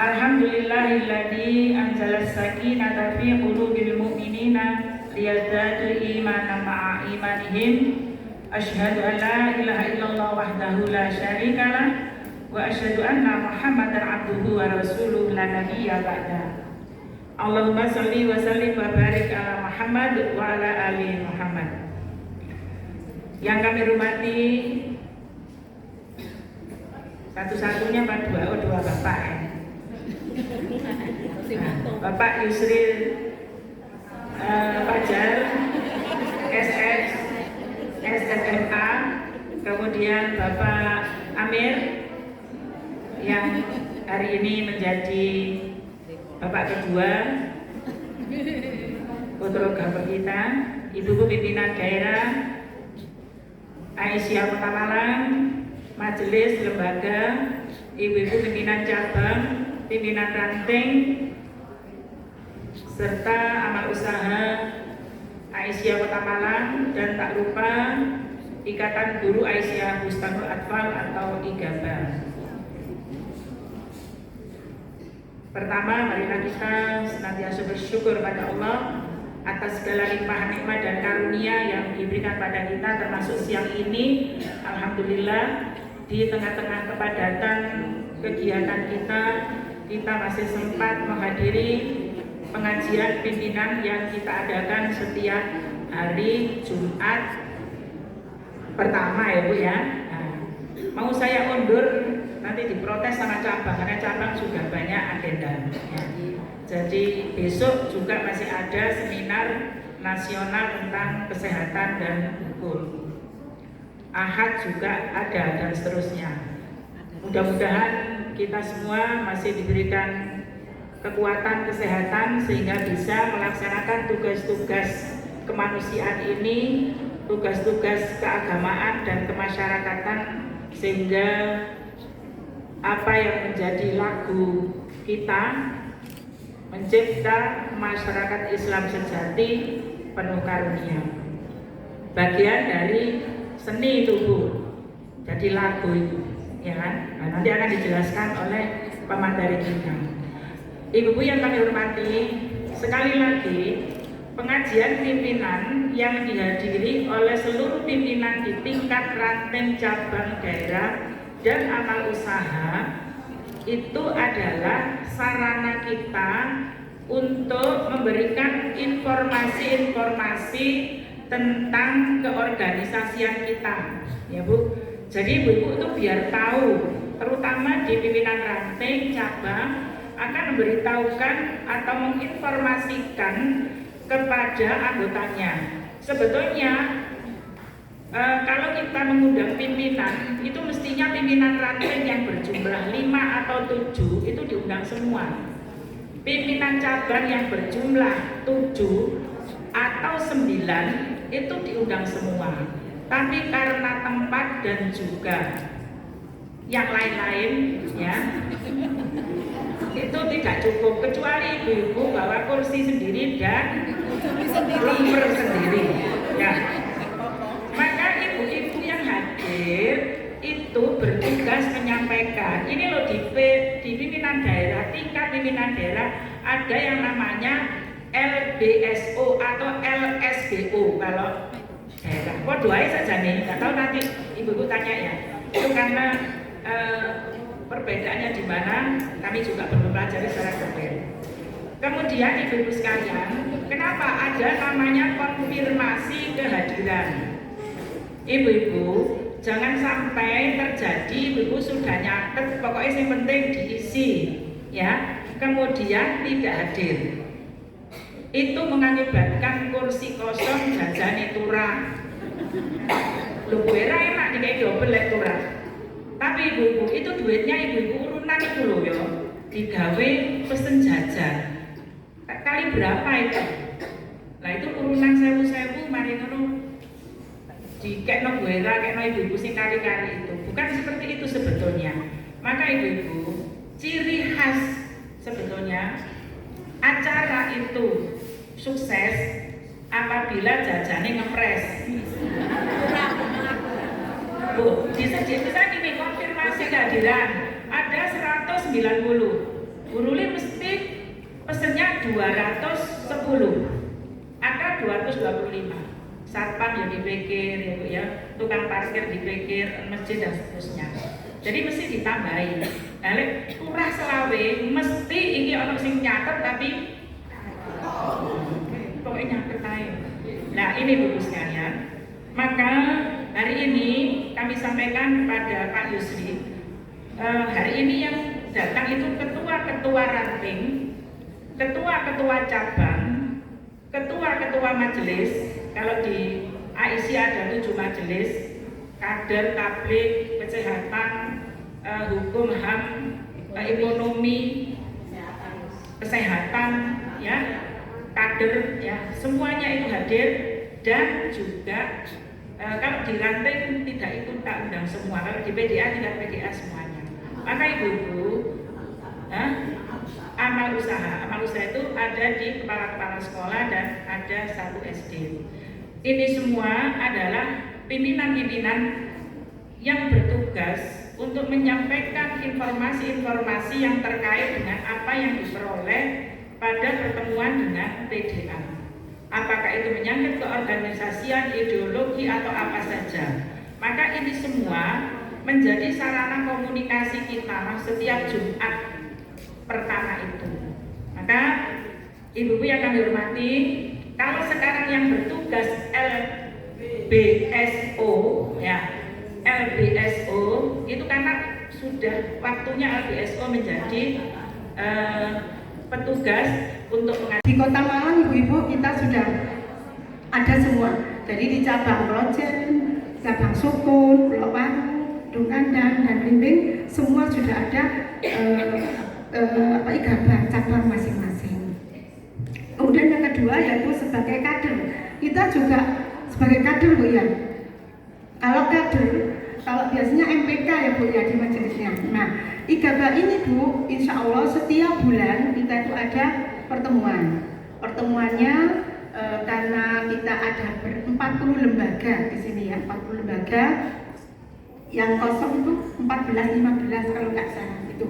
Alhamdulillahilladzi anzalas sakinata fi qulubil mu'minina liyazdadu imanan ma'a imanihim. Asyhadu an la ilaha illallah wahdahu la syarikalah wa asyhadu anna Muhammadar abduhu wa rasuluhu la nabiyya ba'da. Allahumma shalli wa sallim wa barik ala Muhammad wa ala ali Muhammad. Yang kami hormati satu-satunya Pak dua Bapak ya. Bapak Yusril Fajar SS SSMA, kemudian Bapak Amir yang hari ini menjadi Bapak kedua fotografer kita, Ibu pimpinan daerah Aisyah Kota Malang, majelis lembaga, ibu-ibu pimpinan cabang, pimpinan ranting, serta amal usaha Aisyah Kota Malang, dan tak lupa Ikatan Guru Aisyah Bustanul Atfal atau IGABA. Pertama, marilah kita senantiasa bersyukur pada Allah atas segala limpahan nikmat dan karunia yang diberikan pada kita, termasuk siang ini. Alhamdulillah, di tengah-tengah kepadatan kegiatan kita masih sempat menghadiri pengajian pimpinan yang kita adakan setiap hari Jumat pertama ya Bu ya. Nah, mau saya undur nanti diprotes sama cabang karena cabang juga banyak agenda ya. Jadi besok juga masih ada seminar nasional tentang kesehatan dan hukum. Ahad juga ada dan seterusnya. Mudah-mudahan kita semua masih diberikan kekuatan kesehatan sehingga bisa melaksanakan tugas-tugas kemanusiaan ini, tugas-tugas keagamaan dan kemasyarakatan, sehingga apa yang menjadi lagu kita, mencipta masyarakat Islam sejati penuh karunia, bagian dari seni tubuh, jadi lagu itu, ya kan? Nah, nanti akan dijelaskan oleh pemateri kita. Ibu-ibu yang kami hormati, sekali lagi pengajian pimpinan yang dihadiri oleh seluruh pimpinan di tingkat ranting cabang daerah dan amal usaha itu adalah sarana kita untuk memberikan informasi-informasi tentang keorganisasian kita, ya Bu. Jadi ibu-ibu itu biar tahu, terutama di pimpinan ranting cabang, akan memberitahukan atau menginformasikan kepada anggotanya. Sebetulnya kalau kita mengundang pimpinan, itu mestinya pimpinan ranting yang berjumlah 5 atau 7 itu diundang semua. Pimpinan cabang yang berjumlah 7 atau 9 itu diundang semua. Tapi karena tempat dan juga yang lain-lain ya, itu tidak cukup, kecuali ibu-ibu bawa kursi sendiri dan lemper sendiri ya. Maka ibu-ibu yang hadir itu bertugas menyampaikan, ini loh di pimpinan daerah, tingkat pimpinan daerah ada yang namanya LBSO atau LSBO kalau daerah. Kok doain saja nih, nggak tahu nanti ibu-ibu tanya ya. Itu karena perbedaannya di mana kami juga perlu pelajari secara detail. Kemudian ibu-ibu sekalian, kenapa ada namanya konfirmasi kehadiran? Ibu-ibu, jangan sampai terjadi ibu-ibu sudah nyatet, pokoknya yang penting diisi, ya. Kemudian tidak hadir. Itu mengakibatkan kursi kosong jajane turah. Lu kira enak dikai double lek turah. Tapi ibu-ibu itu duitnya ibu-ibu urunan itu loh ya, digawe pesen jajan. Kali berapa itu? Nah itu urunan sewu-sewu mari ngono dikekno guera kekno ibu-ibu sing kali-kali itu. Bukan seperti itu sebetulnya. Maka ibu-ibu, ciri khas sebetulnya acara itu sukses apabila jajannya ngepres. Bu, bisa gini konfirmasi kehadiran ada 190. Gurule mesti pesennya 210 atau 225. Satpam yang dipikir ya Bu ya, tukang parkir dipikir, masjid dan seterusnya. Jadi mesti ditambahin. Lek kurang selawe mesti ini ono sing nyatet tapi pokoknya nyatet aja. Nah ini Bapak sekalian. Maka hari ini kami sampaikan kepada Pak Yusri, hari ini yang datang itu ketua-ketua ranting, ketua-ketua cabang, ketua-ketua majelis. Kalau di AIC ada 7 majelis, kader, tablik, kesehatan, hukum, HAM, ekonomi, kesehatan, ya, kader, ya, semuanya itu hadir. Dan juga kalau di ranting tidak ikut tak undang semua, kalau di PDA tidak PDA semuanya. Maka ibu-ibu, amal usaha itu ada di kepala-kepala sekolah dan ada 1 SD. Ini semua adalah pimpinan-pimpinan yang bertugas untuk menyampaikan informasi-informasi yang terkait dengan apa yang diperoleh pada pertemuan dengan PDA. Apakah itu menyangkut keorganisasian, ideologi atau apa saja. Maka ini semua menjadi sarana komunikasi kita setiap Jumat pertama itu. Maka ibu-ibu yang kami hormati, kalau sekarang yang bertugas LBSO ya, LBSO itu karena sudah waktunya LBSO menjadi petugas untuk di Kota Malang. Ibu-ibu kita sudah ada semua. Jadi di cabang Klojen, cabang Sukun, Pulau Waru, Dungkandang dan Blimbing semua sudah ada cabang masing-masing. Kemudian yang kedua yaitu sebagai kader. Kita juga sebagai kader Bu ya. Kalau kader, kalau biasanya MPK ya Bu ya di majelisnya. Nah, IGABA ini Bu, insya Allah setiap bulan kita itu ada pertemuan. Pertemuannya karena kita ada 40 lembaga di sini ya, 40 lembaga. Yang kosong itu 14-15 kalau nggak salah itu.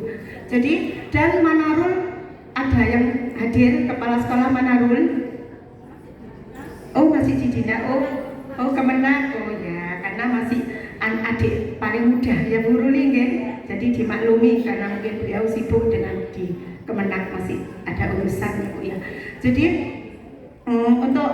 Jadi dan Manarul ada yang hadir, kepala sekolah Manarul. Oh masih Cidina, oh Kemenak, oh ya karena masih adik paling muda ya Bu Ruli nggih. Jadi dimaklumi karena mungkin beliau sibuk dengan di Kemenak masih ada urusan ya Bu ya. Jadi untuk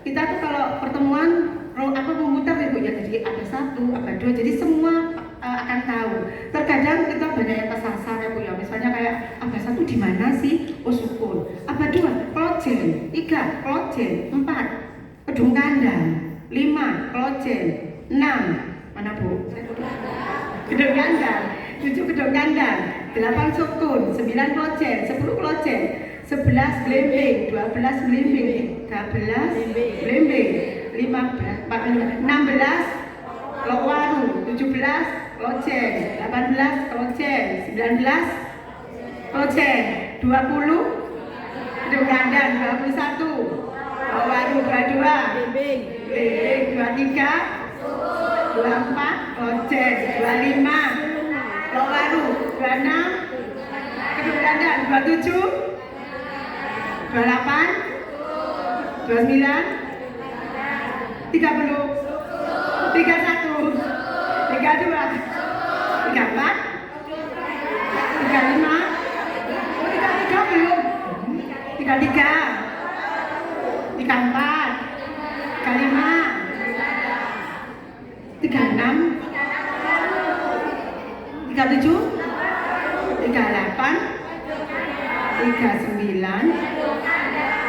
kita tuh kalau pertemuan memutar ya Bu ya, jadi ada 1, ada 2, jadi semua akan tahu. Terkadang kita banyak yang kesasar ya Bu ya, misalnya kayak ada 1 di mana sih? Oh Sukun. Ada 2, Klojen, 3, Klojen, 4, Kedung Kandang, 5, Klojen, 6, mana Bu? Kedung Kandang, 7 Kedung Kandang, 8 Sukun, 9 Klojen, 10 Klojen, 11 Blimbing, 12 Blimbing, 13 Blimbing, 15, 16 Pulau Waru, 17 Klojen, 18 Klojen, 19 Klojen, 20 Kedung Kandang, 21 Pulau Waru, 22 Blimbing, 23 24 Klojen, 25 Pulau Waru, 26 Kedung Kandang, 27 28 29 30 31 32 34 35 33 belum 33 34 35 36 37 38 39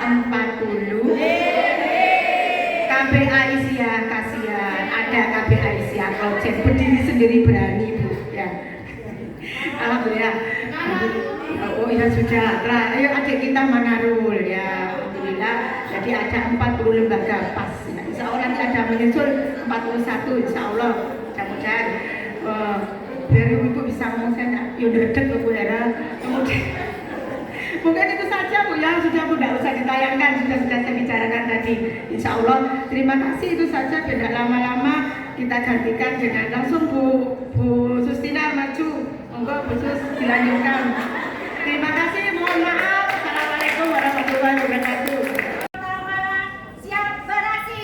40 KB Aisyah, kasihan ada KB Aisyah Klojen berdiri sendiri berani Bu ya. Alhamdulillah. Oh ya sudah. Ayo adik kita Manarul ya. Alhamdulillah. Jadi ada 40 lembaga pas ya. Insya Allah nanti ada menyusul 41 Insya Allah. Mudah-mudahan biar ibu bisa ngomong saya yaudah deket Bu ya. Kemudian mungkin itu saja Bu ya, sudah Bu, tidak usah ditayangkan, sudah saya bicarakan tadi. Insya Allah, terima kasih, itu saja, tidak lama-lama kita gantikan dengan langsung Bu Sustina maju, monggo Bu Sus dilanjutkan. Terima kasih, mohon maaf. Assalamualaikum warahmatullahi wabarakatuh. Siap beraksi.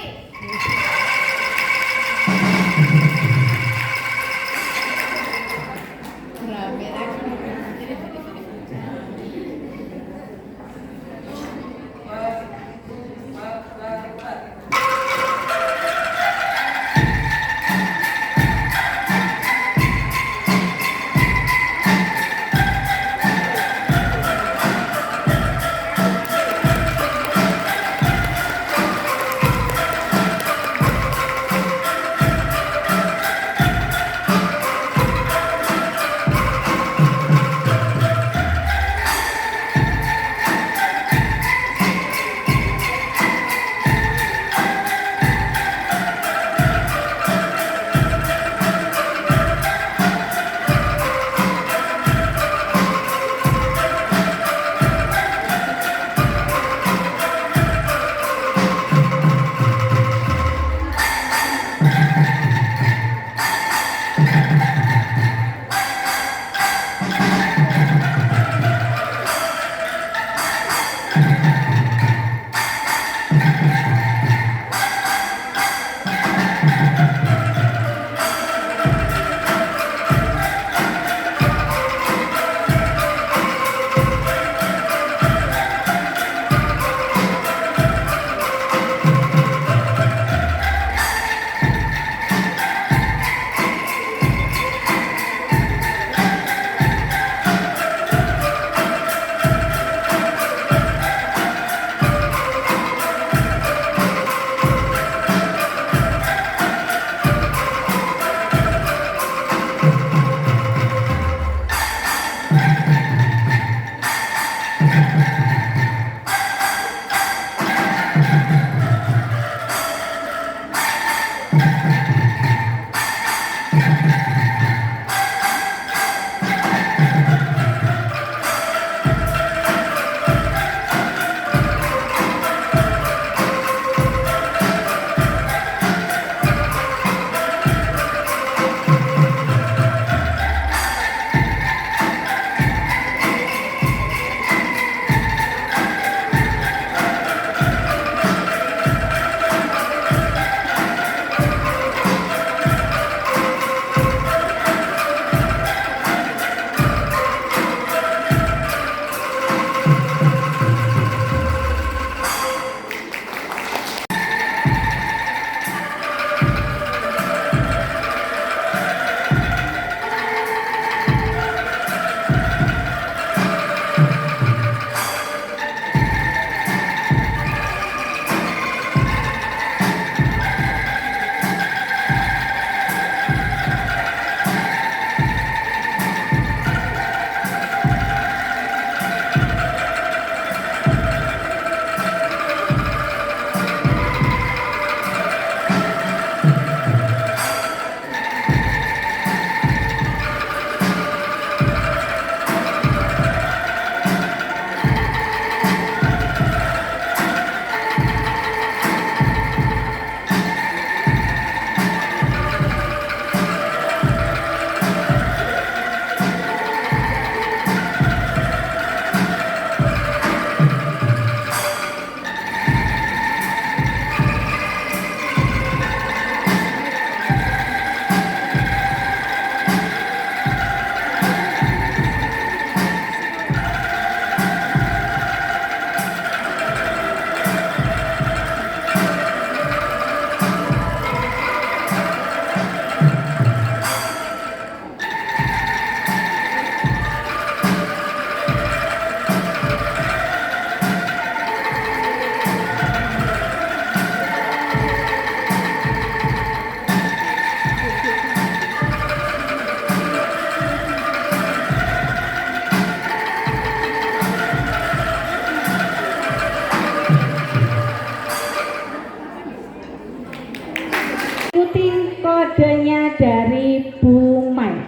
kodenya dari Bu Mai.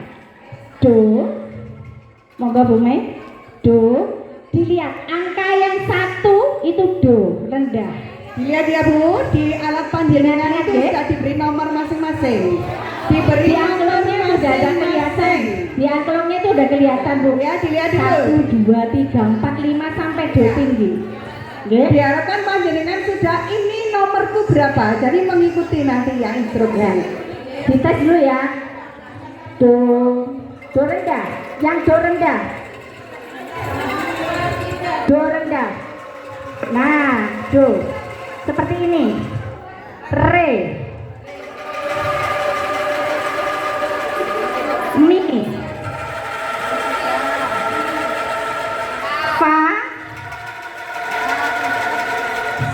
Do, monggo Bu Mai. Do, dilihat angka yang 1 itu do, rendah. Dilihat ya Bu, di alat panjenengan itu sudah diberi nomor masing-masing. Diberi nomor sudah ada kelihatan. Di angklungnya itu udah kelihatan, Bu. Ya, dilihat dulu. 1, 2, 3, 4, 5 sampai do tinggi. Nggih. Diharapkan panjenengan sudah ini nomorku berapa. Jadi mengikuti nanti ya instruksi. Dites dulu ya. Do rendah. Yang do rendah. Do rendah. Nah, do. Seperti ini. Re. Mi. Fa.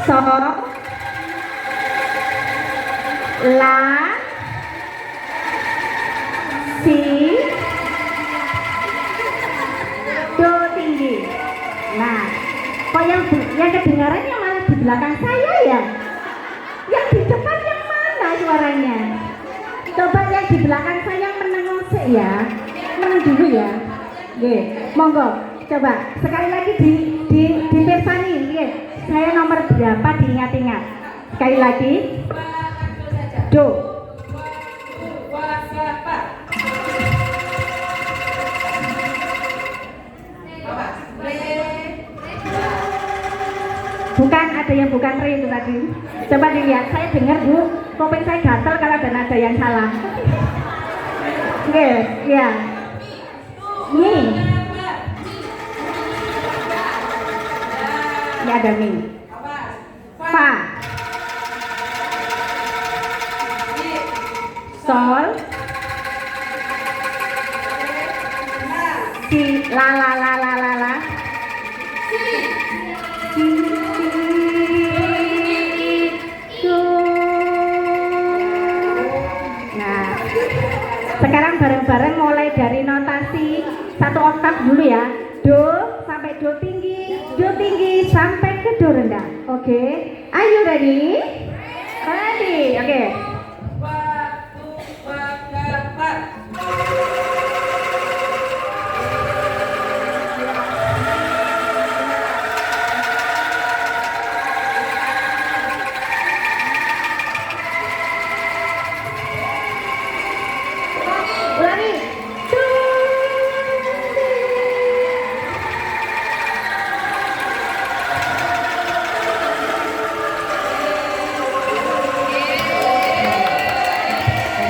Sol. La. Si. Do tinggi. Nah, kok yang kedengarannya malah di belakang saya ya? Yang di depan yang mana suaranya? Coba yang di belakang saya menengok ya. Meneng dulu ya. Oke, monggo. Coba sekali lagi di persani, lihat. Saya nomor berapa diingat-ingat. Sekali lagi. Do. Bukan, ada yang bukan re itu tadi. Coba dilihat, saya dengar Bu, kuping saya gatel kalau ada nada yang salah. Oke, ya. Mi. Ya ada mi. Fa. Sol. Si. La. Si. Nah, sekarang bareng-bareng mulai dari notasi 1 oktav dulu ya. Do sampai do tinggi sampai ke do rendah. Oke, are you ready? Ready. Oke. Ulangi.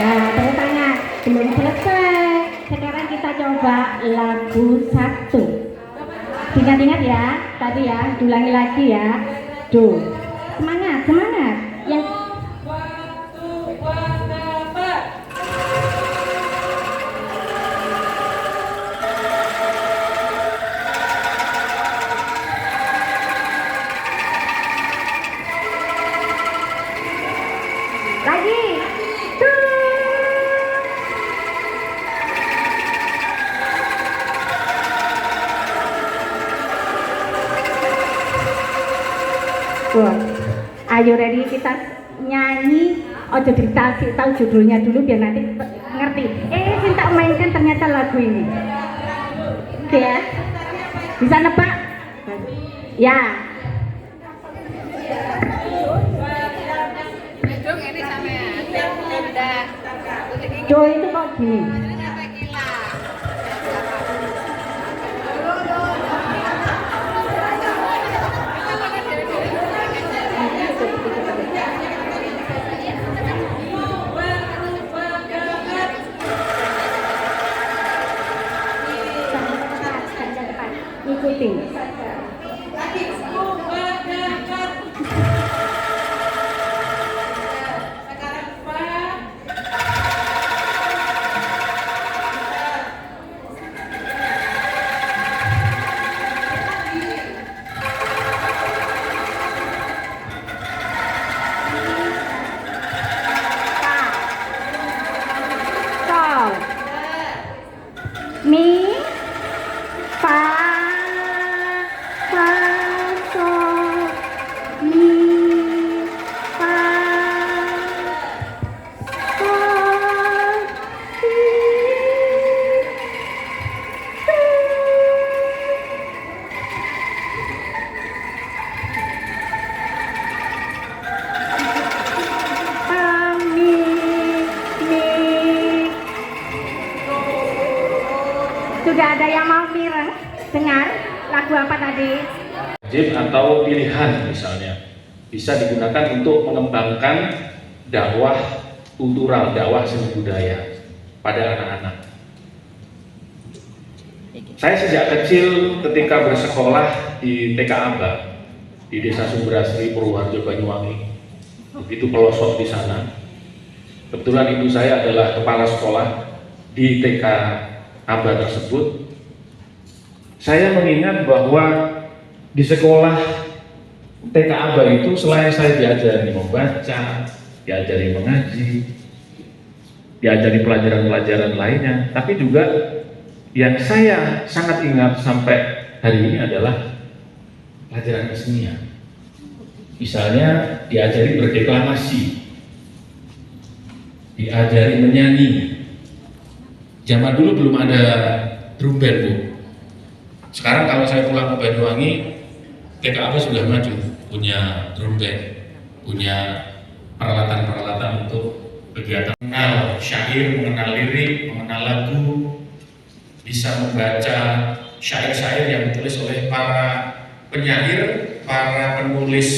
Nah, tepuk tangan. Belum selesai. Sekarang kita coba lagu 1. Ingat-ingat ya, tadi ya, diulangi lagi ya. Do. Semangat. Yang lagi. Do. Wah, ayo ready, kita nyanyi. Ojo dikasih tahu judulnya dulu biar nanti ngerti. Sing tak mainkan ternyata lagu ini. Oke ya. Bisa nebak? Ya. Do itu kok gini. Ikutin. Mi, fa, yang mau mireng dengar lagu apa tadi? Wajib atau pilihan misalnya bisa digunakan untuk mengembangkan dakwah kultural, dakwah seni budaya pada anak-anak. Saya sejak kecil ketika bersekolah di TK Aba di Desa Sumberasri, Purwoharjo, Banyuwangi, begitu pelosok di sana. Kebetulan ibu saya adalah kepala sekolah di TK Aba tersebut. Saya mengingat bahwa di sekolah TK Aba itu selain saya diajari membaca, diajari mengaji, diajari pelajaran-pelajaran lainnya, tapi juga yang saya sangat ingat sampai hari ini adalah pelajaran kesenian. Misalnya diajari berdeklamasi, diajari menyanyi. Zaman dulu belum ada drum band, Bu. Sekarang kalau saya pulang ke Banyuwangi, TK Aba sudah maju, punya drum band, punya peralatan-peralatan untuk kegiatan mengenal syair, mengenal lirik, mengenal lagu, bisa membaca syair-syair yang ditulis oleh para penyair, para penulis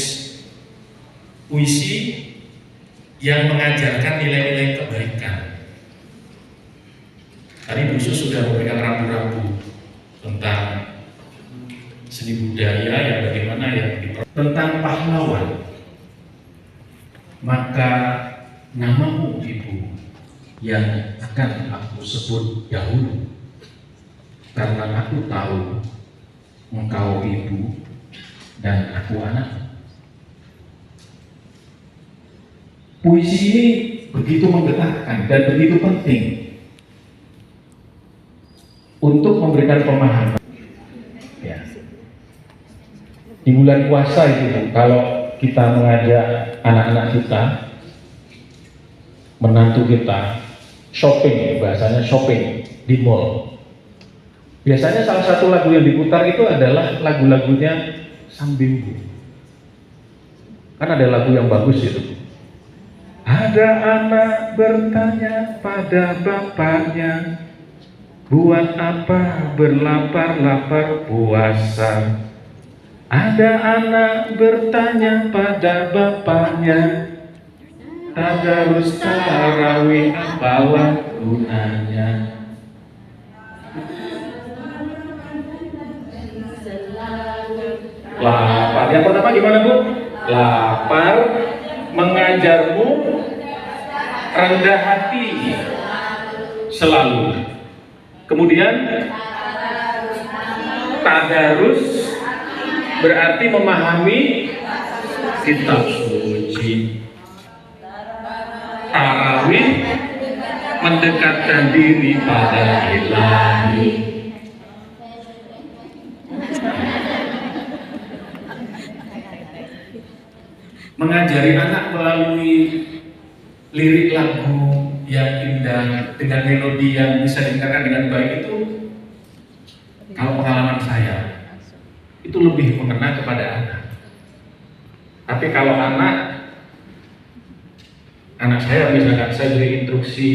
puisi yang mengajarkan nilai-nilai kebaikan. Tadi Bu Sus sudah memberikan rambu-rambu tentang seni budaya yang bagaimana yang tentang pahlawan. Maka namamu Ibu yang akan aku sebut dahulu, karena aku tahu engkau ibu dan aku anak. Puisi ini begitu menggetarkan dan begitu penting untuk memberikan pemahaman. Ya. Di bulan puasa itu, kalau kita mengajak anak-anak kita, menantu kita shopping, bahasanya shopping di mall. Biasanya salah satu lagu yang diputar itu adalah lagu-lagunya Sam Bimbo. Kan ada lagu yang bagus itu. Ada anak bertanya pada bapaknya, buat apa berlapar-lapar puasa? Ada anak bertanya pada bapaknya, tadarus tarawih apalah gunanya? Lapar. Yang pertama gimana, Bu? Lapar mengajarmu rendah hati selalu. Kemudian tadarus berarti memahami kitab suci. Tarawih mendekatkan diri pada Ilahi. Mengajari anak melalui lirik lagu yang indah dengan melodi yang bisa didengarkan dengan baik itu, kalau pengalaman saya itu lebih mengena kepada anak. Tapi kalau anak saya misalkan saya beri instruksi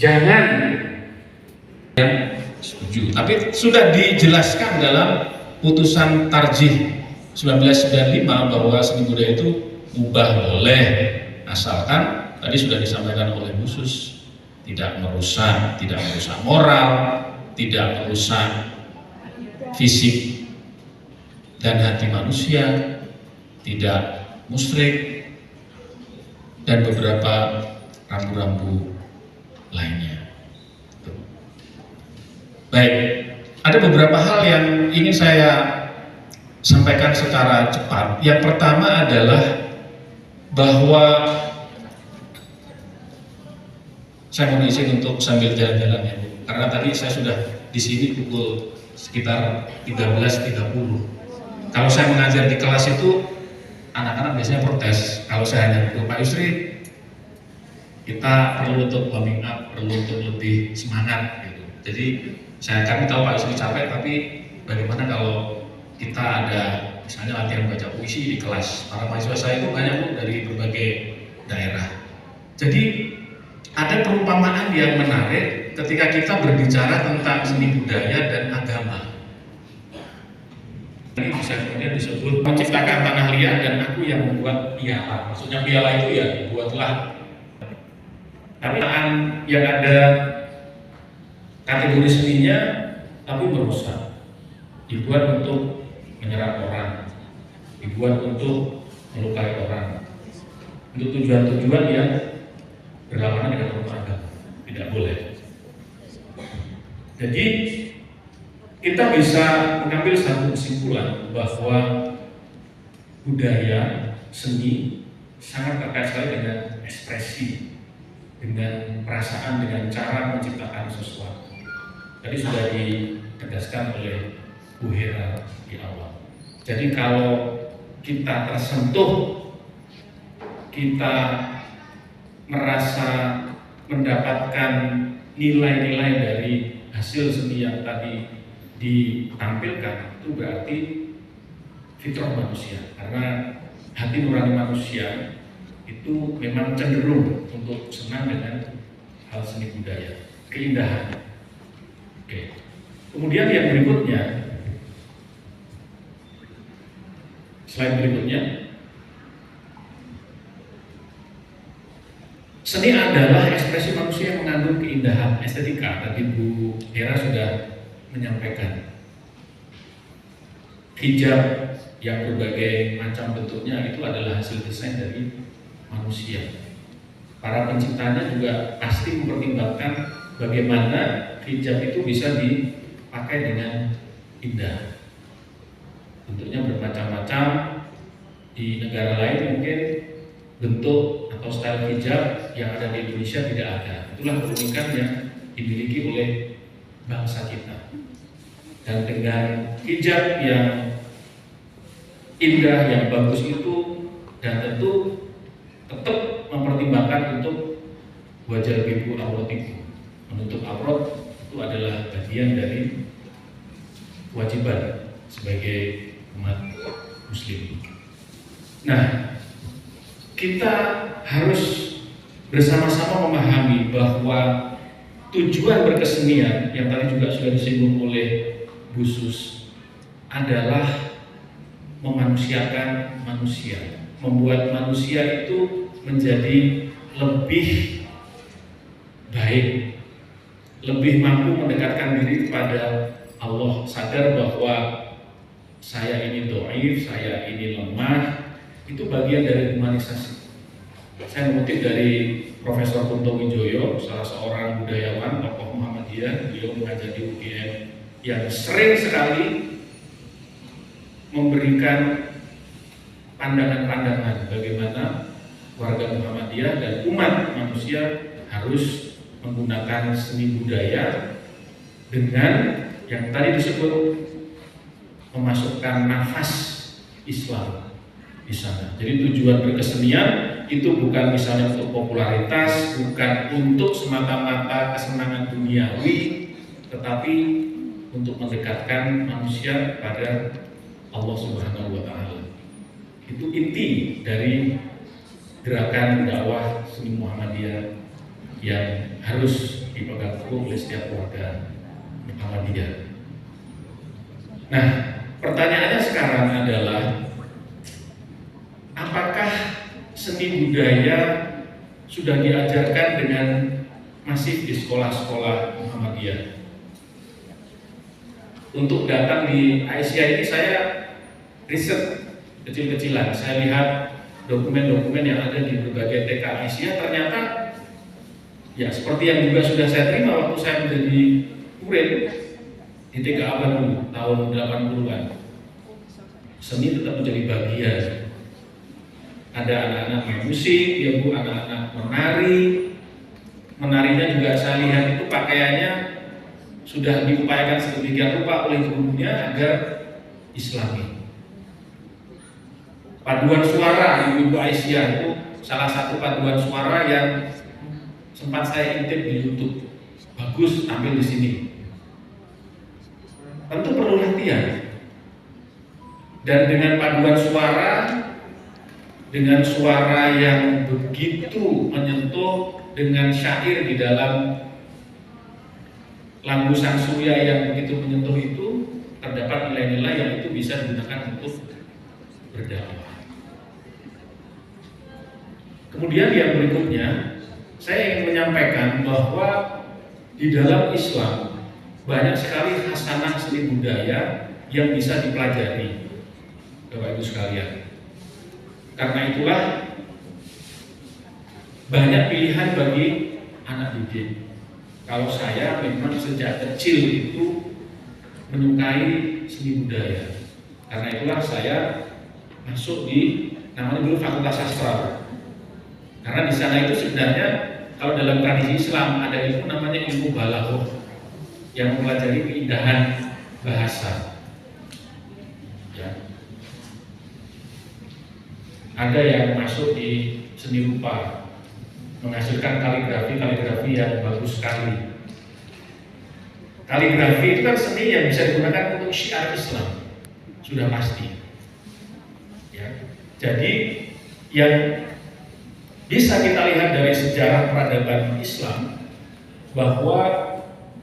jangan, yang setuju. Tapi sudah dijelaskan dalam putusan Tarjih 1995 bahwa seni budaya itu mubah boleh, asalkan tadi sudah disampaikan oleh Bu Sus, tidak merusak moral, tidak merusak fisik dan hati manusia, tidak musyrik, dan beberapa rambu-rambu lainnya. Baik, ada beberapa hal yang ingin saya sampaikan secara cepat. Yang pertama adalah bahwa saya mohon izin untuk sambil jalan-jalan ya, Bu. Karena tadi saya sudah di sini pukul sekitar 13.30. Kalau saya mengajar di kelas itu anak-anak biasanya protes. Kalau saya hanya Pak Yusri, kita perlu untuk warming up, perlu untuk lebih semangat gitu. Jadi kami tahu Pak Yusri capek, tapi bagaimana kalau kita ada misalnya latihan baca puisi di kelas. Para mahasiswa saya itu banyak Bu dari berbagai daerah. Jadi ada perumpamaan yang menarik ketika kita berbicara tentang seni budaya dan agama. Ini bisa kemudian disebut menciptakan tanah liat dan aku yang membuat piala. Maksudnya piala itu ya dibuatlah. Tapi yang ada kategori seninya tapi merusak. Dibuat untuk menyerang orang, dibuat untuk melukai orang, untuk tujuan-tujuan yang berlawanan dengan hukum agama. Tidak boleh. Jadi kita bisa mengambil satu kesimpulan bahwa budaya seni sangat terkait sekali dengan ekspresi, dengan perasaan, dengan cara menciptakan sesuatu. Tadi sudah ditegaskan oleh Bu Hera di awal. Jadi kalau kita tersentuh, kita merasa mendapatkan nilai-nilai dari hasil seni yang tadi ditampilkan, itu berarti fitrah manusia. Karena hati nurani manusia itu memang cenderung untuk senang dengan hal seni budaya, keindahan. Oke. Kemudian yang berikutnya, slide berikutnya, seni adalah ekspresi manusia yang mengandung keindahan estetika. Tadi Bu Hera sudah menyampaikan. Hijab yang berbagai macam bentuknya itu adalah hasil desain dari manusia. Para penciptanya juga pasti mempertimbangkan bagaimana hijab itu bisa dipakai dengan indah. Bentuknya bermacam-macam. Di negara lain mungkin bentuk atau style hijab yang ada di Indonesia tidak ada. Itulah keunikan yang dimiliki oleh bangsa kita. Dan dengan hijab yang indah, yang bagus itu, dan tentu tetap mempertimbangkan untuk wajah ibu aurat itu. Menutup aurat itu adalah bagian dari kewajiban sebagai umat muslim. Nah, kita harus bersama-sama memahami bahwa tujuan berkesenian yang tadi juga sudah disinggung oleh Bu Sus adalah memanusiakan manusia, membuat manusia itu menjadi lebih baik, lebih mampu mendekatkan diri kepada Allah, sadar bahwa saya ini dhaif, saya ini lemah. Itu bagian dari humanisasi. Saya mengutip dari Profesor Kunto Wijoyo, salah seorang budayawan tokoh Muhammadiyah. Beliau mengajar di UGM yang sering sekali memberikan pandangan-pandangan bagaimana warga Muhammadiyah dan umat manusia harus menggunakan seni budaya dengan yang tadi disebut memasukkan nafas Islam di sana. Jadi tujuan berkesenian itu bukan misalnya untuk popularitas, bukan untuk semata-mata kesenangan duniawi, tetapi untuk mendekatkan manusia pada Allah Subhanahu wa Ta'ala. Itu inti dari gerakan dakwah seni Muhammadiyah yang harus dipegang teguh oleh setiap warga Muhammadiyah. Nah, pertanyaannya sekarang adalah, apakah seni budaya sudah diajarkan dengan masif di sekolah-sekolah Muhammadiyah? Untuk datang di Aisyah ini saya riset kecil-kecilan. Saya lihat dokumen-dokumen yang ada di berbagai TK Aisyah, ternyata ya seperti yang juga sudah saya terima waktu saya menjadi murid di TK Aba dulu tahun 80-an. Seni tetap menjadi bagian. Ada anak-anak main musik, ya Bu, anak-anak menari. Menarinya juga saya lihat itu pakaiannya sudah diupayakan sedemikian rupa oleh gurunya agar Islami. Paduan suara Ibu Aisyah itu salah satu paduan suara yang sempat saya intip di YouTube. Bagus, ambil di sini. Tentu perlu latihan. Dan dengan paduan suara, dengan suara yang begitu menyentuh, dengan syair di dalam lampu sang surya yang begitu menyentuh itu terdapat nilai-nilai yang itu bisa digunakan untuk berdakwah. Kemudian yang berikutnya, saya ingin menyampaikan bahwa di dalam Islam banyak sekali hasanah seni budaya yang bisa dipelajari, Bapak Ibu sekalian. Karena itulah banyak pilihan bagi anak didik. Kalau saya memang sejak kecil itu menyukai seni budaya. Karena itulah saya masuk di namanya dulu Fakultas Sastra. Karena di sana itu sebenarnya kalau dalam tradisi Islam ada ilmu namanya ilmu balaghah yang mempelajari keindahan bahasa. Ya. Ada yang masuk di seni rupa, menghasilkan kaligrafi yang bagus sekali. Kaligrafi itu kan seni yang bisa digunakan untuk syiar Islam, sudah pasti. Ya. Jadi yang bisa kita lihat dari sejarah peradaban Islam bahwa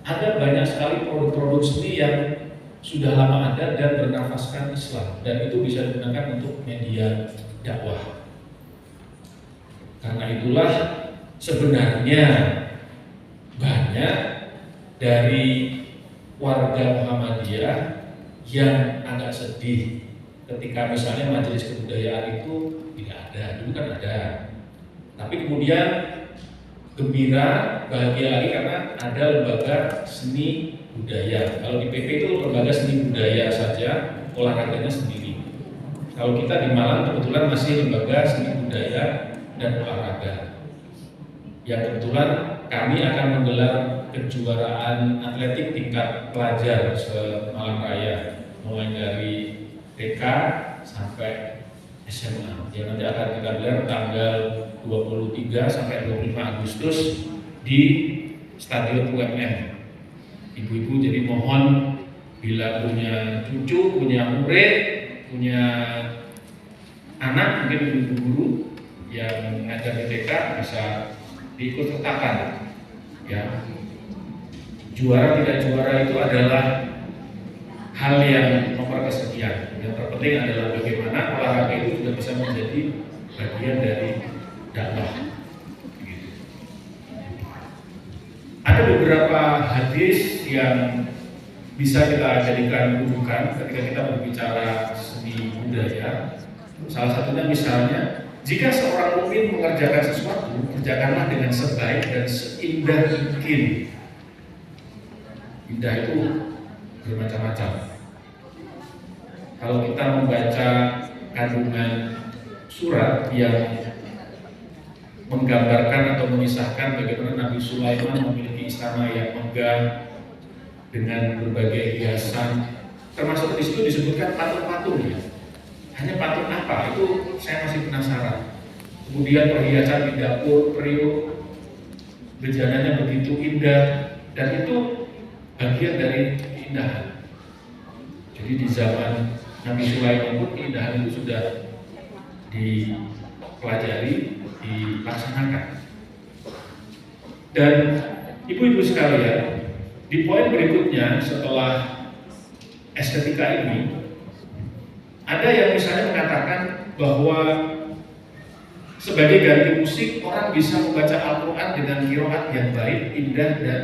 ada banyak sekali produk-produk seni yang sudah lama ada dan bernafaskan Islam, dan itu bisa digunakan untuk media dakwah. Karena itulah sebenarnya banyak dari warga Muhammadiyah yang agak sedih ketika misalnya majelis kebudayaan itu tidak ada. Dulu kan ada, tapi kemudian gembira, bahagia lagi karena ada lembaga seni budaya. Kalau di PP itu lembaga seni budaya saja, olahraganya sendiri. Kalau kita di Malang kebetulan masih lembaga seni budaya dan olahraga. Yang kebetulan kami akan menggelar kejuaraan atletik tingkat pelajar se-Malang Raya, mulai dari TK sampai SMA. Yang nanti akan kita gelar tanggal 23 sampai 25 Agustus di Stadion UMM. Ibu-ibu jadi mohon bila punya cucu, punya murid, punya anak, mungkin ibu guru yang mengajar di TK bisa diikut sertakan. Ya, juara tidak juara itu adalah hal yang nomor kesekian. Yang terpenting adalah bagaimana olahraga itu juga bisa menjadi bagian dari dakwah. Ada beberapa hadis yang bisa kita jadikan rujukan ketika kita berbicara seni budaya. Salah satunya misalnya, jika seorang mukmin mengerjakan sesuatu, kerjakanlah dengan sebaik dan seindah mungkin. Indah itu bermacam-macam. Kalau kita membaca kandungan surat yang menggambarkan atau memisahkan bagaimana Nabi Sulaiman memiliki istana yang megah dengan berbagai hiasan, termasuk di situ disebutkan patung-patung ya. Hanya patung apa? Itu saya masih penasaran. Kemudian perhiasan di dapur, periuk, bejananya begitu indah, dan itu bagian dari keindahan. Jadi di zaman Nabi Sulaiman pun keindahan itu sudah dipelajari, dilaksanakan. Dan ibu-ibu sekalian, di poin berikutnya setelah estetika ini, ada yang misalnya mengatakan bahwa sebagai ganti musik orang bisa membaca Al-Quran dengan qiraat yang baik, indah dan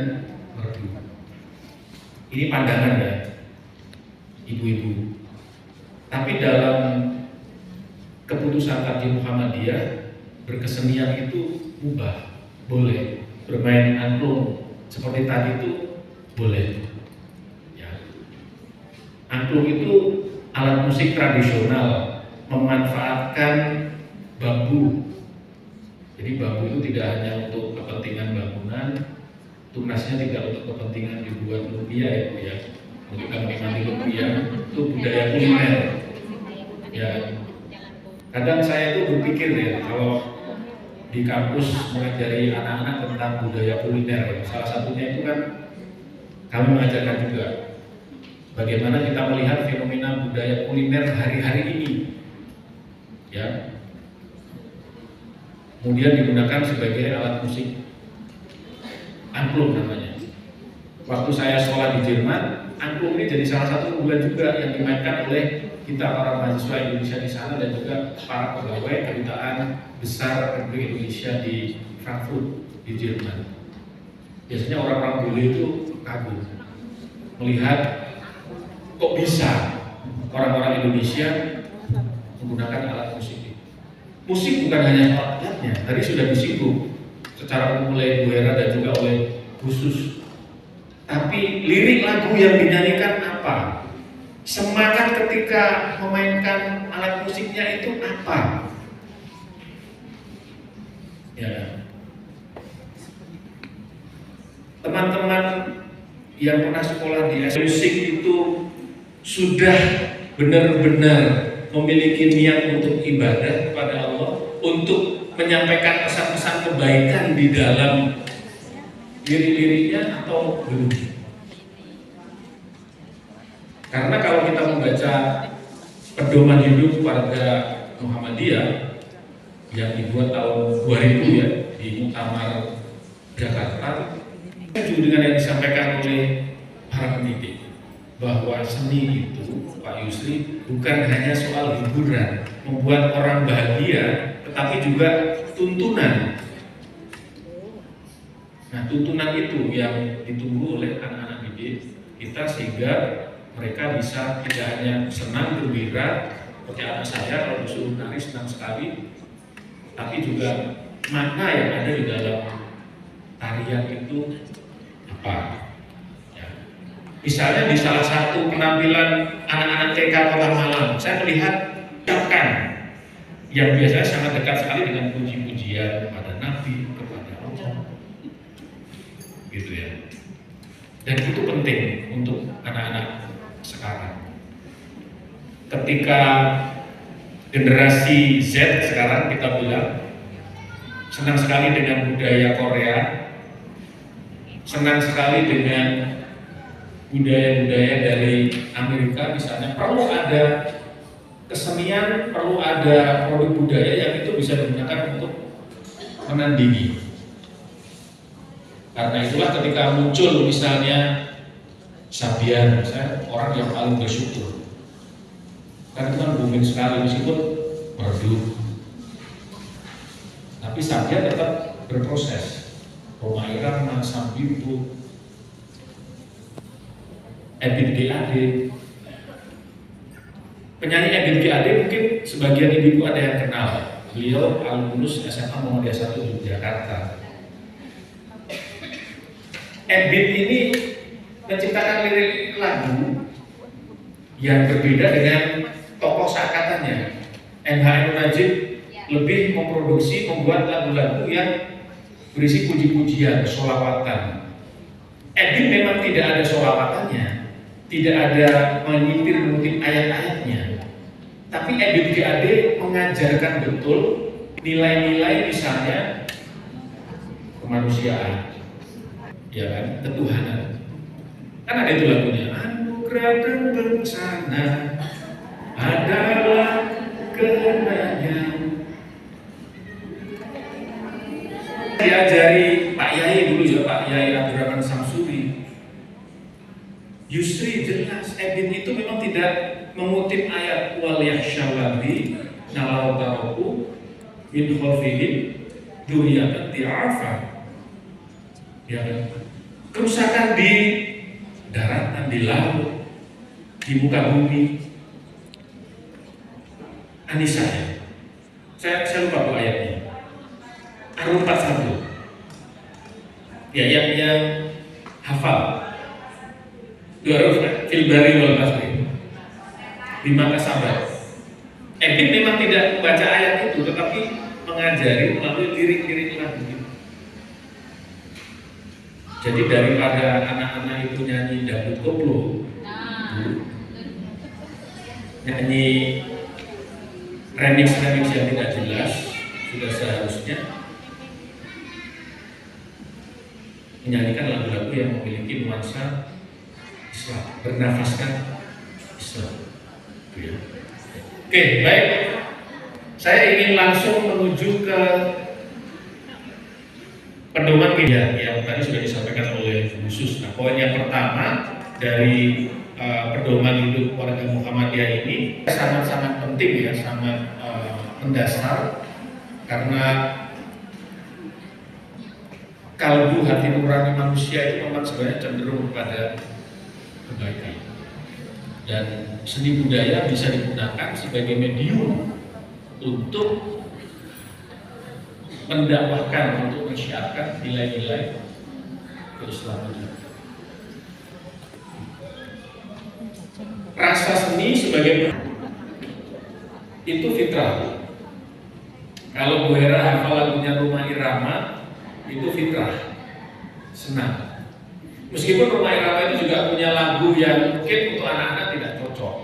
merdu. Ini pandangan ya, ibu-ibu. Tapi dalam keputusan Takdim Muhammadiyah, berkesenian itu mubah, boleh. Bermain angklung seperti tadi itu boleh. Ya. Angklung itu alat musik tradisional, memanfaatkan bambu. Jadi bambu itu tidak hanya untuk kepentingan bangunan, tunasnya tidak untuk kepentingan dibuat lumpia ya Bu ya. Untuk menikmati lumpia itu budaya kuliner. Ya. Kadang saya itu berpikir ya, kalau di kampus mengajari anak-anak tentang budaya kuliner, ya. Salah satunya itu kan kami mengajarkan juga bagaimana kita melihat fenomena budaya kuliner hari-hari ini, ya. Kemudian digunakan sebagai alat musik, angklung namanya. Waktu saya sekolah di Jerman, angklung ini jadi salah satu unggulan juga yang dimainkan oleh kita para mahasiswa Indonesia di sana dan juga para pegawai kedutaan besar Republik Indonesia di Frankfurt di Jerman. Biasanya orang-orang bule itu kagum melihat kok bisa orang-orang Indonesia menggunakan alat musik. Musik bukan hanya alatnya, tadi sudah disinggung secara umum oleh Bu Hera dan juga oleh khusus. Tapi lirik lagu yang dinyanyikan apa? Semangat ketika memainkan alat musiknya itu apa? Ya. Teman-teman yang pernah sekolah di musik itu sudah benar-benar memiliki niat untuk ibadah kepada Allah, untuk menyampaikan pesan-pesan kebaikan di dalam lirik-liriknya atau belum? Karena kalau kita membaca pedoman hidup warga Muhammadiyah yang dibuat tahun 2000 ya di Muktamar Jakarta, setuju dengan yang disampaikan oleh para pendidik bahwa seni itu, Pak Yusri, bukan hanya soal hiburan, membuat orang bahagia, tetapi juga tuntunan. Nah, tuntunan itu yang ditunggu oleh anak-anak didik kita sehingga mereka bisa tidak hanya senang gembira seperti anak saya kalau disuruh nari senang sekali, tapi juga makna yang ada di dalam tarian itu apa? Ya. Misalnya di salah satu penampilan anak-anak TK Kota Malang, saya melihat ucapan yang biasanya sangat dekat sekali dengan puji-pujian kepada Nabi, kepada Allah. Gitu ya. Dan itu penting untuk anak-anak sekarang. Ketika generasi Z sekarang kita bilang senang sekali dengan budaya Korea, senang sekali dengan budaya-budaya dari Amerika misalnya, perlu ada kesenian, perlu ada produk budaya yang itu bisa digunakan untuk menandingi. Karena itulah ketika muncul misalnya Sabian, saya orang yang paling bersyukur. Karena itu kan booming sekali meskipun merdu. Tapi Sabian tetap berproses. Roma Irama, Sambibu, Ebit GAD. Penyanyi Ebit GAD mungkin sebagian ibu ada yang kenal. Beliau alumnus SMA Muhammadiyah 1 Yogyakarta. Ebit ini menciptakan lirik lagu yang berbeda dengan tokoh seangkatannya. MH Najib lebih memproduksi, membuat lagu-lagu yang berisi puji-pujian, sholawatan. Ebit memang tidak ada sholawatannya, tidak ada mengutip ayat-ayatnya. Tapi Ebit GAD mengajarkan betul nilai-nilai misalnya kemanusiaan, ya kan, ketuhanan. Kan ada itu lagunya, anugerah dan bencana adalah karenanya. Diajari Pak Yai dulu ya, Pak Yai Abdurrahman Samsuri. Yusri jelas, Ebit itu memang tidak mengutip ayat wal yakhshawadhi nalau taroku min khalfihim dzurriyyatan di'afa. Ya kan? Kerusakan di daratan, di laut, di muka bumi. Anissa ya. Saya lupa bu ayatnya. Ar-Rum 41. Ya yang hafal. Dua huruf fil bari wal bahri. Bima kasabat. Ebit memang tidak membaca ayat itu, tetapi mengajari melalui lirik-lirik lagu itu. Jadi daripada anak-anak itu nyanyi dangdut koplo, nyanyi remix yang tidak jelas, sudah seharusnya menyanyikan lagu-lagu yang memiliki nuansa Islam, bernafaskan Islam. Oke, baik. Saya ingin langsung menuju ke pedoman yang tadi sudah disampaikan oleh khusus. Nah, poin yang pertama dari pedoman hidup warga Muhammadiyah ini sangat-sangat penting ya, sangat mendasar, karena kalbu hati nurani manusia itu memang sebenarnya cenderung kepada kebaikan, dan seni budaya bisa digunakan sebagai medium untuk mendakwahkan, untuk mensyiarkan nilai-nilai keislaman. Rasa seni sebagai itu fitrah. Kalau Bu Hera hafal lagunya Rumah Irama, itu fitrah, senang. Meskipun Rumah Irama itu juga punya lagu yang mungkin untuk anak-anak tidak cocok,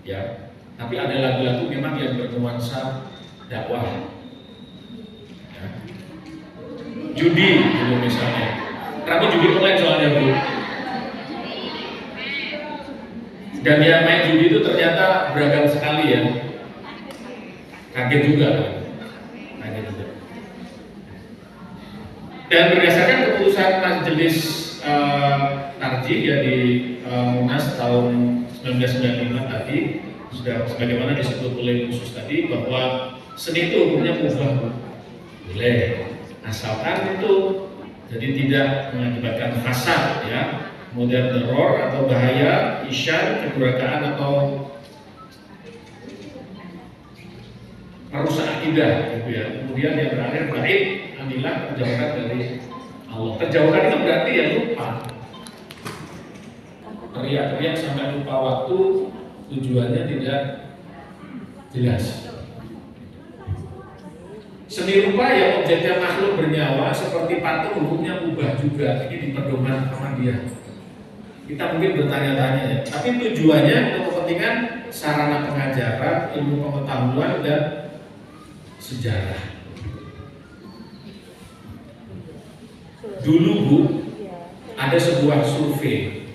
ya. Tapi ada lagu-lagu memang yang bernuansa dakwah. Ya. Judi, gitu misalnya. Kami judi online soalnya, Bu. Dan yang main judi itu ternyata beragam sekali ya. Kaget juga. Kaget juga. Dan berdasarkan keputusan Majelis Tarjih ya di Munas tahun 1995 tadi, sudah sebagaimana disebut oleh khusus tadi, bahwa seni itu hukumnya mubah, boleh, asalkan itu jadi tidak mengakibatkan fasad ya, kemudian teror atau bahaya, isyar, kedurhakaan atau merusak akidah gitu ya. Kemudian yang terakhir baik, anilah, terjauhkan dari Allah. Terjauhkan itu berarti ya lupa, teriak-teriak sampai lupa waktu, tujuannya tidak jelas. Seni rupa yang objeknya makhluk bernyawa seperti patung, hukumnya mubah juga. Ini di pedoman Muhammadiyah. Kita mungkin bertanya-tanya ya, tapi tujuannya untuk kepentingan sarana pengajaran, ilmu pengetahuan dan sejarah. Dulu Bu, ada sebuah survei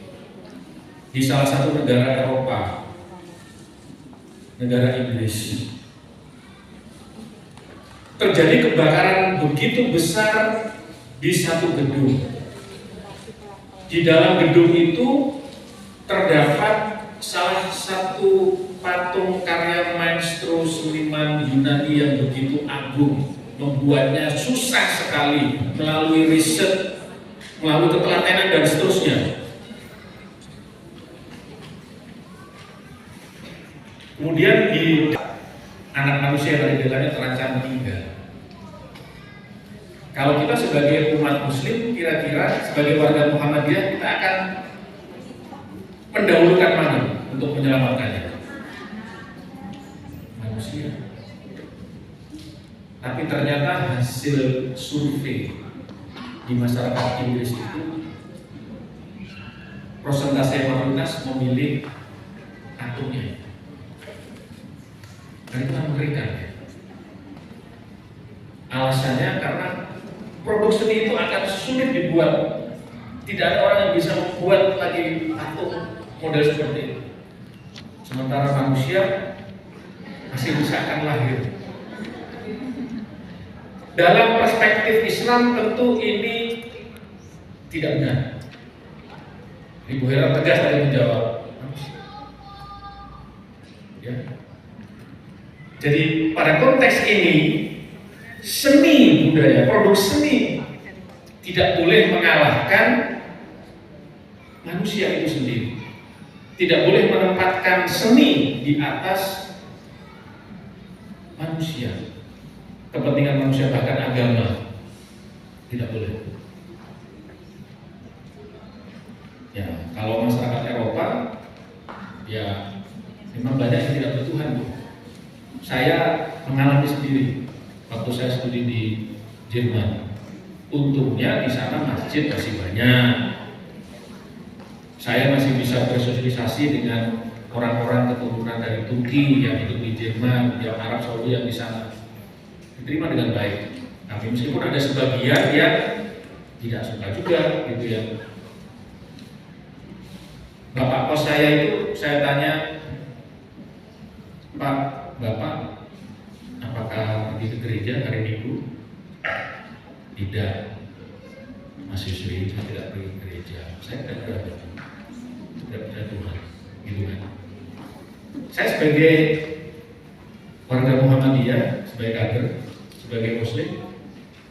di salah satu negara Eropa, negara Inggris. Terjadi kebakaran begitu besar di satu gedung. Di dalam gedung itu terdapat salah satu patung karya maestro seniman Yunani yang begitu agung, membuatnya susah sekali melalui riset, melalui ketelatenan dan seterusnya. Kemudian di anak manusia dari datanya terancam meninggal. Kalau kita sebagai umat muslim, kira-kira sebagai warga Muhammadiyah, kita akan mendahulukan mana untuk menyelamatkannya? Manusia. Tapi ternyata hasil survei di masyarakat Inggris itu persentase mayoritas memilih patungnya. Dan itu mengerikan. Alasannya karena produk seni itu akan sulit dibuat. Tidak ada orang yang bisa membuat lagi patung model seperti itu. Sementara manusia masih bisa akan lahir. Dalam perspektif Islam tentu ini tidak benar. Ibu Hera tegas tadi menjawab. Ya. Jadi pada konteks ini seni budaya, produk seni tidak boleh mengalahkan manusia itu sendiri. Tidak boleh menempatkan seni di atas manusia, kepentingan manusia, bahkan agama. Tidak boleh. Ya, kalau masyarakat Eropa ya memang banyak yang tidak bertuhan, Bu. Saya mengalami sendiri waktu saya studi di Jerman. Untungnya di sana masjid masih banyak. Saya masih bisa bersosialisasi dengan orang-orang keturunan dari Turki yang hidup di Jerman, yang Arab Saudi yang di sana. Diterima dengan baik. Tapi meskipun ada sebagian yang tidak suka juga, gitu ya. Bapak kos saya itu, saya tanya, Pak, Bapak, apakah pergi ke gereja hari Minggu? Tidak. Muslim, saya tidak pergi ke gereja, saya tidak percaya Tuhan, gitu kan. Saya sebagai warga Muhammadiyah, sebagai kader, sebagai Muslim,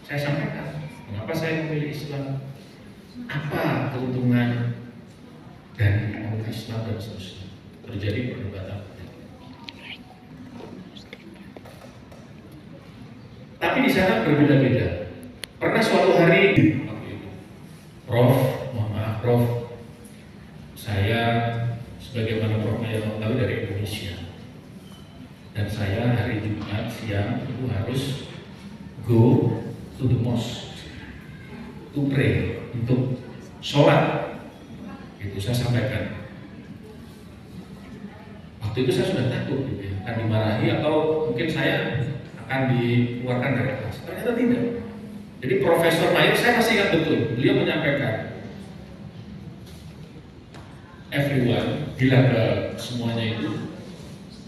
saya sampaikan mengapa saya memilih Islam, apa keuntungan dari Islam dan seterusnya. Terjadi perdebatan. Tapi di sana berbeda-beda. Pernah suatu hari, Prof, mohon maaf Prof, saya sebagaimana Prof yang tahu dari Indonesia, dan saya hari Jumat siang itu harus go to the mosque to pray, untuk sholat. Itu saya sampaikan. Waktu itu saya sudah takut gitu ya, akan dimarahi atau mungkin saya akan dikeluarkan dari kelas. Ternyata tidak. Jadi Profesor Mayer, saya masih ingat betul, beliau menyampaikan, everyone, bilang ke semuanya itu,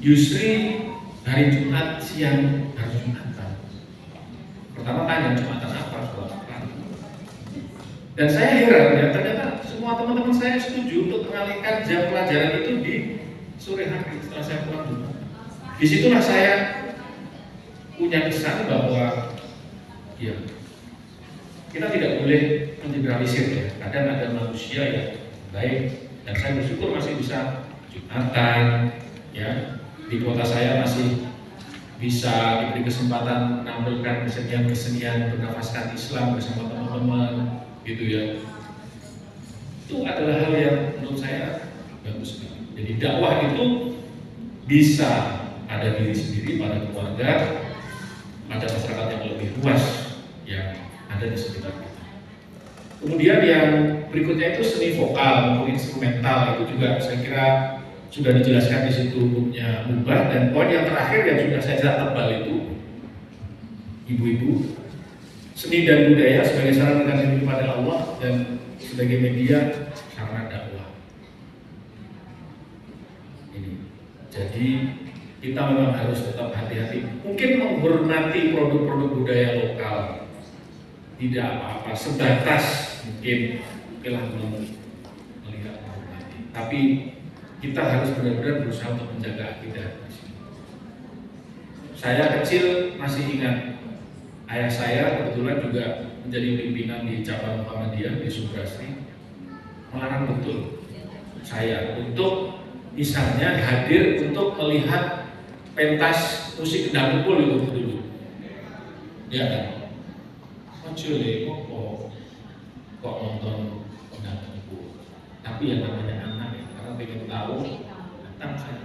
Yusri hari Jumat siang harus Jumatan. Pertama tanya, Jumatan apa? Sholat apa? Dan saya heran ya, ternyata semua teman-teman saya setuju untuk mengalihkan jam pelajaran itu di sore hari setelah saya pulang Jumat. Disitulah saya punya kesan bahwa ya, kita tidak boleh mengeneralisir ya. Kadang ada manusia yang baik, dan saya bersyukur masih bisa Jumatan ya. Di kota saya masih bisa diberi kesempatan menampilkan kesenian-kesenian bernafaskan Islam bersama teman-teman gitu ya. Itu adalah hal yang menurut saya bagus sekali. Jadi dakwah itu bisa pada diri sendiri, pada keluarga, pada masyarakat yang lebih luas yang ada di sekitar kita. Kemudian yang berikutnya itu seni vokal maupun instrumental, itu juga saya kira sudah dijelaskan di situ hukumnya mubah. Dan poin yang terakhir yang sudah saya catat tebal itu, ibu-ibu, seni dan budaya sebagai sarana mendekatkan diri kepada Allah dan sebagai media sarana dakwah. Ini. Jadi kita memang harus tetap hati-hati. Mungkin menghormati produk-produk budaya lokal, tidak apa-apa, sebatas mungkin melihat menghormati. Tapi kita harus benar-benar berusaha untuk menjaga akidah. Saya kecil masih ingat ayah saya kebetulan juga menjadi pimpinan di cabang Muhammadiyah di Subrasri, melarang betul saya untuk misalnya hadir untuk melihat pentas musik gendang kumpul itu dulu, ya kan? Kecil kok nonton gendang kumpul, tapi yang namanya anak ya, karena pengen tahu, datang saya.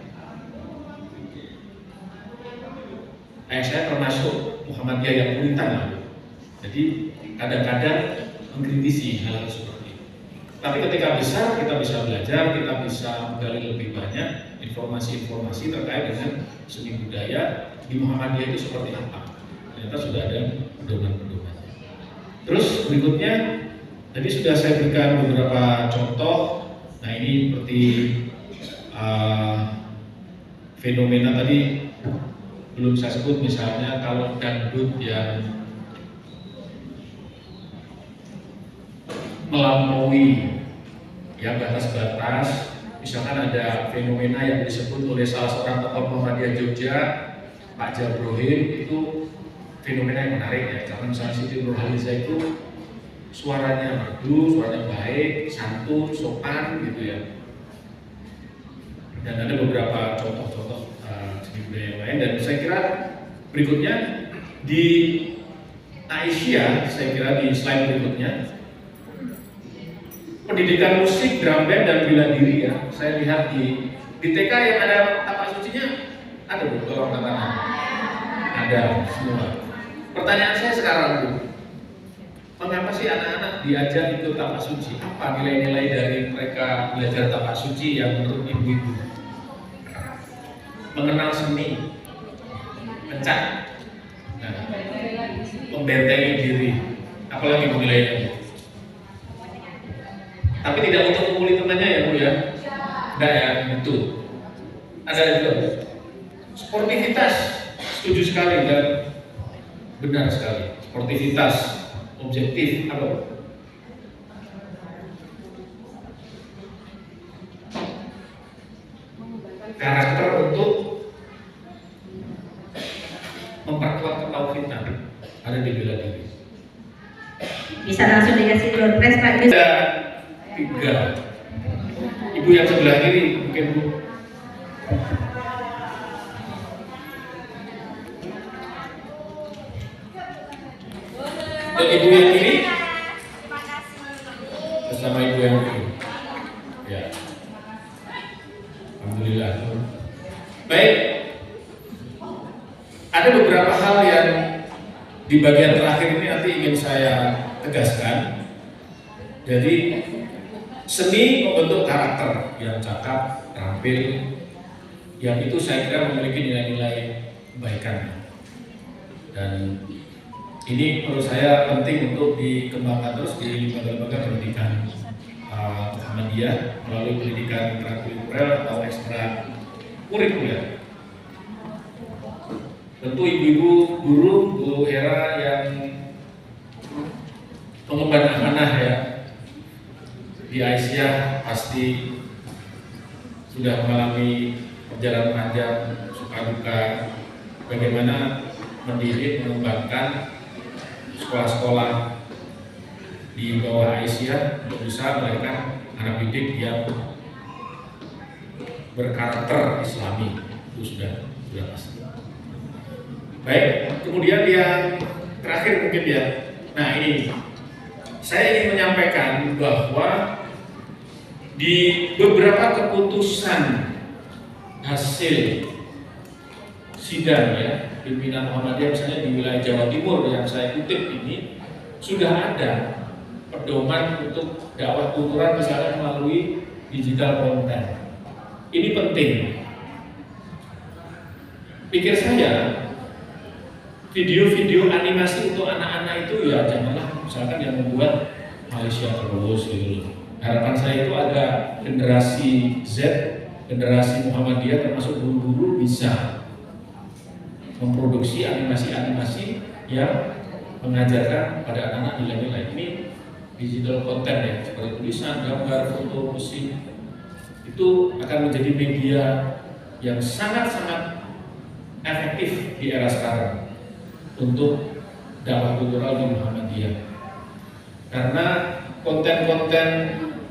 Ayah saya termasuk Muhammadiyah yang puritan, jadi kadang-kadang mengkritisi hal seperti itu. Tapi ketika besar kita bisa belajar, kita bisa menggali lebih banyak informasi-informasi terkait dengan seni budaya di Muhammadiyah itu seperti apa. Ternyata sudah ada pedoman-pedomannya. Terus berikutnya, tadi sudah saya berikan beberapa contoh. Nah ini seperti fenomena tadi belum saya sebut, misalnya kalau dangdut yang melampaui ya batas-batas, misalkan ada fenomena yang disebut oleh salah seorang tokoh Muhammadiyah Jogja, Pak Jabrohim, itu fenomena yang menarik ya, karena misalnya Siti Nurhaliza itu suaranya merdu, suaranya baik, santun, sopan gitu ya. Dan ada beberapa contoh-contoh seni budaya yang lain, dan saya kira berikutnya di Aisyah, saya kira di slide berikutnya, pendidikan musik, drum band dan bela diri ya. Saya lihat di TK yang ada tapak sucinya ada Bu, tolong katakan. Ada semua. Pertanyaan saya sekarang Bu, mengapa sih anak-anak diajak ikut tapak suci? Apa nilai-nilai dari mereka belajar tapak suci yang menurut ibu-ibu? Mengenal seni, pencak, nah, membentengi diri, apalagi nilainya. Tapi tidak untuk memulih temannya ya Bu ya? Enggak ya, betul. Ada juga sportivitas, setuju sekali dan benar sekali. Sportivitas, objektif, apa? karakter untuk memperkuat ketauhidan ada di bela diri. Bisa langsung dikasih door prize Pak. Ada 3. Ibu yang sebelah kiri mungkin Bu. Dan ibu yang kiri bersama ibu yang kiri. Ya. Alhamdulillah. Baik. Ada beberapa hal yang di bagian terakhir ini nanti ingin saya tegaskan. Jadi seni membentuk karakter yang cakap, terampil, yang itu saya kira memiliki nilai-nilai kebaikan. Dan ini menurut saya penting untuk dikembangkan terus di lembaga-lembaga pendidikan Muhammadiyah melalui pendidikan intrakurikuler atau ekstra kurikuler. Tentu ibu-ibu guru, Bu Hera yang mengemban amanah ya di Aisyah pasti sudah mengalami perjalanan panjang suka duka bagaimana mendidik, mengembangkan sekolah-sekolah di bawah Aisyah untuk bisa melahirkan anak didik yang berkarakter Islami. Itu sudah pasti. Baik, kemudian yang terakhir mungkin ya. Nah ini saya ingin menyampaikan bahwa di beberapa keputusan hasil sidang ya pimpinan Muhammadiyah misalnya di wilayah Jawa Timur yang saya kutip ini sudah ada pedoman untuk dakwah kultural misalnya melalui digital content. Ini penting. Pikir saya video-video animasi untuk anak-anak itu ya janganlah misalkan yang membuat Malaysia terus gitu. Harapan saya itu ada generasi Z, generasi Muhammadiyah termasuk guru-guru bisa memproduksi animasi-animasi yang mengajarkan pada anak-anak nilai-nilai. Ini digital content ya, seperti tulisan, gambar, foto, musik. Itu akan menjadi media yang sangat-sangat efektif di era sekarang untuk dakwah kultural di Muhammadiyah. Karena konten-konten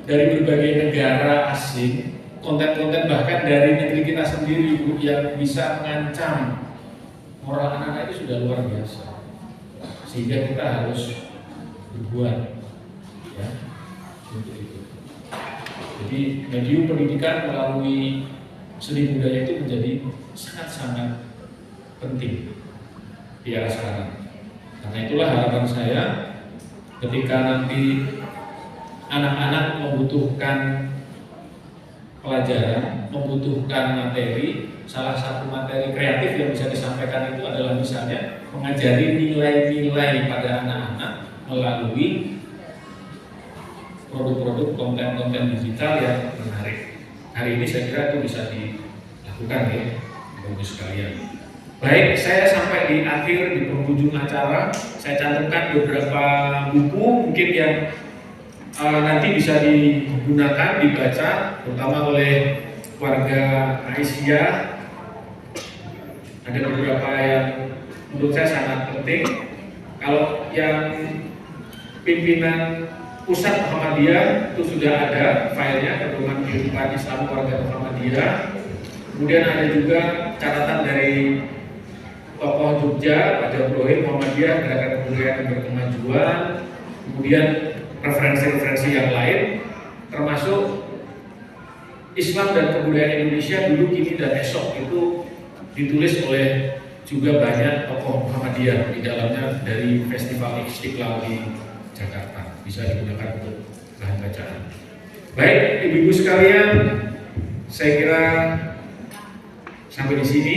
dari berbagai negara asing, konten-konten bahkan dari negeri kita sendiri yang bisa mengancam moral anak-anak itu sudah luar biasa. Sehingga kita harus berbuat ya untuk itu. Jadi medium pendidikan melalui seni budaya itu menjadi sangat-sangat penting di era sekarang. Karena itulah harapan saya ketika nanti anak-anak membutuhkan pelajaran, membutuhkan materi, salah satu materi kreatif yang bisa disampaikan itu adalah misalnya mengajari nilai-nilai pada anak-anak melalui produk-produk konten-konten digital yang menarik. Hari ini saya kira itu bisa dilakukan ya, Bapak sekalian. Baik, saya sampai di akhir di penghujung acara. Saya cantumkan beberapa buku mungkin yang nanti bisa digunakan, dibaca, terutama oleh warga Aisyah. Ada beberapa yang menurut saya sangat penting. Kalau yang pimpinan Pusat Muhammadiyah itu sudah ada filenya, pedoman kehidupan Islam warga Muhammadiyah. Kemudian ada juga catatan dari tokoh Jogja, Pak Jabrohim Muhammadiyah, Gerakan Kebudayaan dan Berkemajuan. Kemudian referensi-referensi yang lain, termasuk Islam dan Kebudayaan Indonesia dulu, kini dan esok, itu ditulis oleh juga banyak tokoh Muhammadiyah, di dalamnya dari Festival Istiqlal di Jakarta. Bisa digunakan untuk bahan bacaan. Baik, ibu-ibu sekalian, saya kira sampai di sini.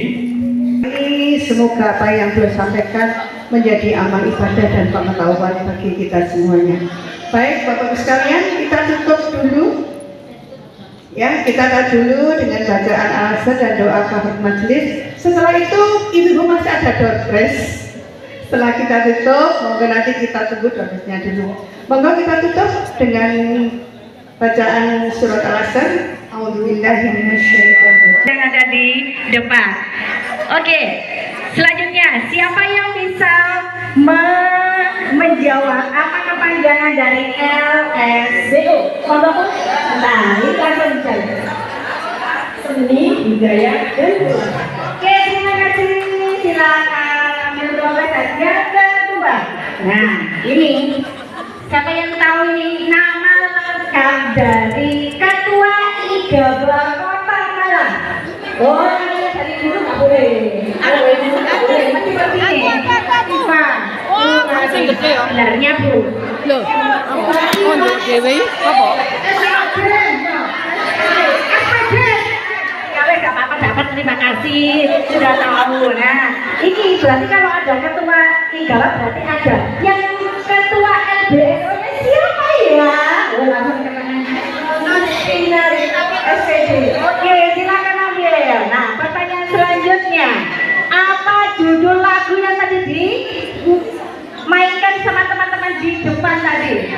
Semoga apa yang beliau sampaikan menjadi amal ibadah dan pengetahuan bagi kita semuanya. Baik, Bapak sekalian, kita tutup dulu. Ya, kita akan dulu dengan bacaan al-azhar dan doa kafaratul majelis. Setelah itu, ibu-ibu masih ada door prize. Setelah kita tutup, monggo nanti kita tunggu doanya dulu. Monggo kita tutup dengan bacaan surat al-azhar. A'udzubillahi minasyaitonir rajim. di depan. Oke, selanjutnya siapa yang bisa menjawab apa kepanjangan dari LSBU? Monggo. Nah, ini langsung cari. Seni, budaya, dan budaya. Oke, terima kasih. Silakan ambil dompet yang kedua. Nah, ini siapa yang tahu ini nama lengkap dari Ketua IGABA Kota Malang? Oh, dari dulu nggak boleh. Dari dulu nggak boleh. Masih seperti ini. Ivan. Oh, masih gede ya. Benarnya Bu. Loh, untuk dewe apa? Gak apa-apa, dapat, terima kasih sudah tahu. Nah, ini berarti kalau ada ketua IGABA berarti ada yang ketua LBSO nya siapa ya? Oh, langsung SPD. Oke, silakan ambil. Nah, pertanyaan selanjutnya, apa judul lagu yang tadi dimainkan sama teman-teman di depan tadi?